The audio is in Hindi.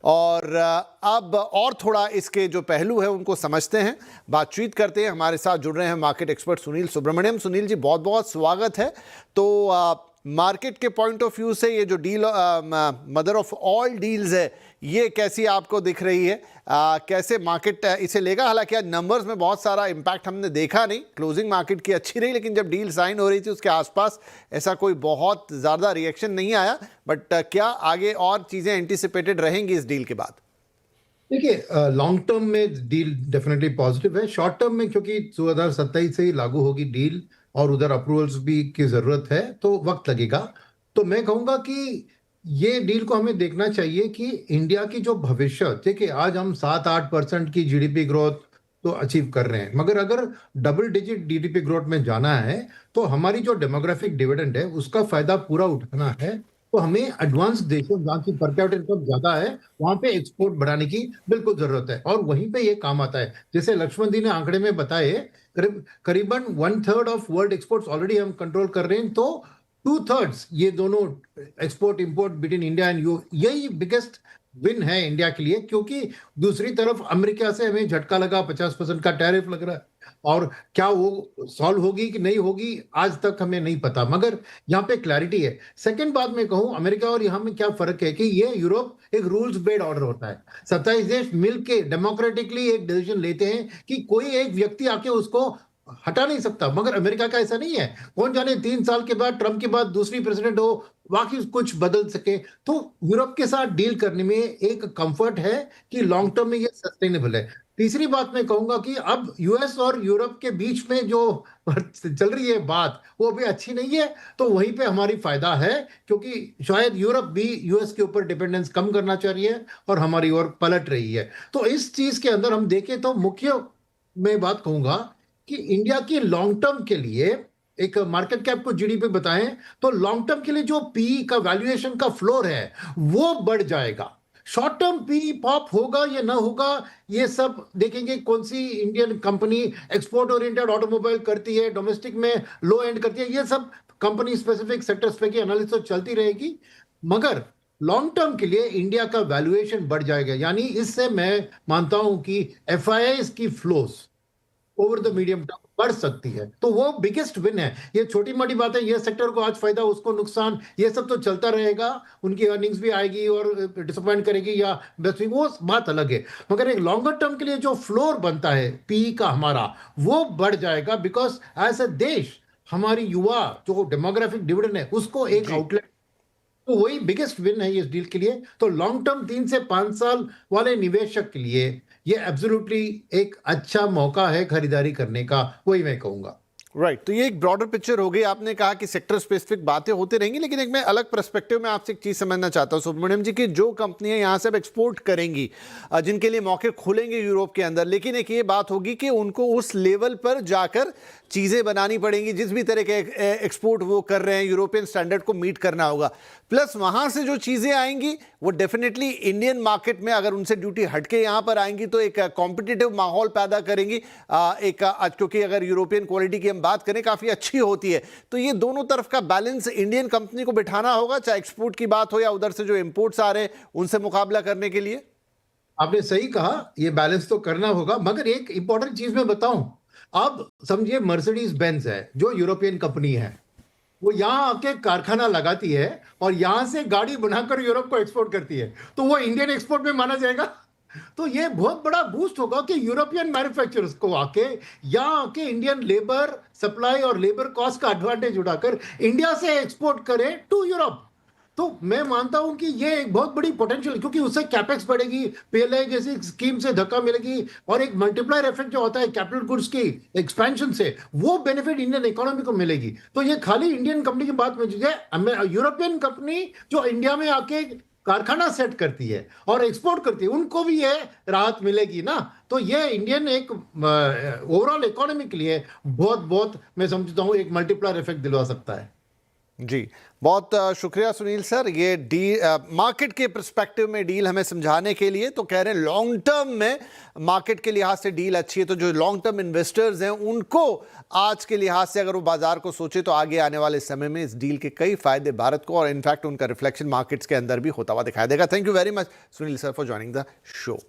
और अब और थोड़ा इसके जो पहलू है उनको समझते हैं, बातचीत करते हैं। हमारे साथ जुड़ रहे हैं मार्केट एक्सपर्ट सुनील सुब्रमण्यम। सुनील जी, बहुत बहुत स्वागत है। तो मार्केट के पॉइंट ऑफ व्यू से ये जो deal mother of all deals है, ये कैसी आपको दिख रही है? कैसे मार्केट इसे लेगा? हालांकि आज नंबर्स में बहुत सारा इम्पैक्ट हमने देखा नहीं, क्लोजिंग मार्केट की अच्छी रही, लेकिन जब डील साइन हो रही थी उसके आसपास ऐसा कोई बहुत ज़्यादा रिएक्शन नहीं आया। बट क्या आगे और चीज़ें एंटिसिपेटेड रहेंगी इस डील के बाद? देखिए, लॉन्ग टर्म में डील डेफिनेटली पॉजिटिव है। शॉर्ट टर्म में क्योंकि 2027 से ही लागू होगी डील और उधर अप्रूवल्स भी की जरूरत है, तो वक्त लगेगा। तो मैं कहूंगा कि ये डील को हमें देखना चाहिए कि इंडिया की जो भविष्य, देखिए आज हम 7-8% की जीडीपी ग्रोथ तो अचीव कर रहे हैं, मगर अगर डबल डिजिट जीडीपी ग्रोथ में जाना है तो हमारी जो डेमोग्राफिक डिविडेंड है उसका फायदा पूरा उठाना है। तो हमें एडवांस देशों जहाँ की पर कैपिटा इनकम ज्यादा है वहां पे एक्सपोर्ट बढ़ाने की बिल्कुल जरूरत है, और वहीं पे ये काम आता है। जैसे लक्ष्मण जी ने आंकड़े में बताए, करीबन 1/3 ऑफ वर्ल्ड एक्सपोर्ट्स ऑलरेडी हम कंट्रोल कर रहे हैं, तो 2/3 ये दोनों export import between India and you, यही बिगेस्ट विन है इंडिया के लिए। क्योंकि दूसरी तरफ अमेरिका से हमें झटका लगा, 50% का टैरिफ लग रहा है, और क्या वो सॉल्व होगी कि नहीं होगी आज तक हमें नहीं पता, मगर यहाँ पे क्लैरिटी है। सेकंड बात मैं कहूँ, अमेरिका और यहाँ में क्या फर्क है कि ये यूरोप एक रूल्स बेस्ड ऑर्डर होता है। 27 देश मिलके डेमोक्रेटिकली एक डिसीजन लेते हैं कि कोई एक व्यक्ति आके उसको हटा नहीं सकता, मगर अमेरिका का ऐसा नहीं है। कौन जाने 3 साल के बाद, ट्रम्प के बाद दूसरी प्रेसिडेंट हो, बाकी कुछ बदल सके। तो यूरोप के साथ डील करने में एक कंफर्ट है कि लॉन्ग टर्म में ये सस्टेनेबल है। तीसरी बात मैं कहूंगा कि अब यूएस और यूरोप के बीच में जो चल रही है बात, वो भी अच्छी नहीं है। तो वहीं पे हमारी फायदा है, क्योंकि शायद यूरोप भी यूएस के ऊपर डिपेंडेंस कम करना चाह रही है और हमारी ओर पलट रही है। तो इस चीज के अंदर हम देखें तो मुख्य मैं बात कहूंगा कि इंडिया की लॉन्ग टर्म के लिए, एक मार्केट कैप को जीडीपी बताएं तो लॉन्ग टर्म के लिए जो पी का वैल्यूएशन का फ्लोर है वो बढ़ जाएगा। शॉर्ट टर्म पी पॉप होगा या ना होगा ये सब देखेंगे। कौन सी Indian company export oriented automobile करती है, डोमेस्टिक में लो एंड करती है, ये सब company specific sector specific analysis तो चलती रहेगी। मगर लॉन्ग टर्म के लिए इंडिया का वैल्यूएशन बढ़ जाएगा, यानी इससे मैं मानता हूं कि एफआईआईज की flows over the medium term बढ़ सकती है। तो वो बिगेस्ट विन है। ये छोटी मोटी बात है, ये सेक्टर को आज फायदा उसको नुकसान, ये सब तो चलता रहेगा। उनकी अर्निंग्स भी आएगी और डिसअपॉइंट करेगी या बेस्ट, वो बात अलग है। मगर एक लॉन्गर टर्म के लिए जो फ्लोर बनता है पी का हमारा, वो बढ़ जाएगा। बिकॉज एज अ देश हमारी युवा जो डेमोग्राफिक डिविडेंड है उसको एक आउटलेट, तो वही बिगेस्ट विन है इस डील के लिए। तो लॉन्ग टर्म 3 से 5 साल वाले निवेशक के लिए ये एब्सोल्युटली एक अच्छा मौका है खरीदारी करने का, वही मैं कहूंगा। राइट। तो ये एक ब्रॉडर पिक्चर हो गई। आपने कहा कि सेक्टर स्पेसिफिक बातें होती रहेंगी, लेकिन एक मैं अलग पर्सपेक्टिव में आपसे एक चीज समझना चाहता हूं सुब्रमण्यम जी, कि जो कंपनियां यहां से अब एक्सपोर्ट करेंगी, जिनके लिए मौके खुलेंगे यूरोप के अंदर, लेकिन एक ये बात होगी कि उनको उस लेवल पर जाकर चीजें बनानी पड़ेंगी, जिस भी तरह के एक्सपोर्ट वो कर रहे हैं यूरोपियन स्टैंडर्ड को मीट करना होगा। प्लस वहां से जो चीजें आएंगी वो डेफिनेटली इंडियन मार्केट में अगर उनसे ड्यूटी हटके यहां पर आएंगी तो एक कॉम्पिटिटिव माहौल पैदा करेंगी। क्योंकि अगर यूरोपियन क्वालिटी की हम बात करें काफी अच्छी होती है, तो ये दोनों तरफ का बैलेंस इंडियन कंपनी को बिठाना होगा, चाहे एक्सपोर्ट की बात हो या उधर से जो इंपोर्ट्स आ रहे हैं उनसे मुकाबला करने के लिए। आपने सही कहा, ये बैलेंस तो करना होगा। मगर एक इंपॉर्टेंट चीज मैं बताऊं, अब समझिए मर्सिडीज बेंज है जो यूरोपियन कंपनी है, वो यहाँ आके कारखाना लगाती है और यहां से गाड़ी बनाकर यूरोप को एक्सपोर्ट करती है, तो वो इंडियन एक्सपोर्ट में माना जाएगा। तो ये बहुत बड़ा बूस्ट होगा कि यूरोपियन मैन्युफैक्चरर्स को आके यहाँ आके इंडियन लेबर सप्लाई और लेबर कॉस्ट का एडवांटेज उठाकर इंडिया से एक्सपोर्ट करे टू यूरोप। तो मैं मानता हूं कि ये एक बहुत बड़ी पोटेंशियल, क्योंकि उससे कैपेक्स बढ़ेगी, पीएलआई जैसी स्कीम से धक्का मिलेगी, और एक मल्टीप्लायर इफेक्ट जो होता है कैपिटल गुड्स की एक्सपेंशन से, वो बेनिफिट इंडियन इकोनॉमी को मिलेगी। तो ये खाली इंडियन कंपनी की बात में है, यूरोपियन कंपनी जो इंडिया में आके कारखाना सेट करती है और एक्सपोर्ट करती है, उनको भी ये राहत मिलेगी ना। तो ये इंडियन एक ओवरऑल इकोनॉमी के लिए बहुत बहुत मैं समझता हूं एक मल्टीप्लायर इफेक्ट दिलवा सकता है। जी, बहुत शुक्रिया सुनील सर, ये मार्केट के पर्सपेक्टिव में डील हमें समझाने के लिए। तो कह रहे हैं लॉन्ग टर्म में मार्केट के लिहाज से डील अच्छी है, तो जो लॉन्ग टर्म इन्वेस्टर्स हैं उनको आज के लिहाज से अगर वो बाजार को सोचे तो आगे आने वाले समय में इस डील के कई फायदे भारत को और इनफैक्ट उनका रिफ्लेक्शन मार्केट्स के अंदर भी होता हुआ दिखाई देगा। Thank you very much Sunil sir for joining the show.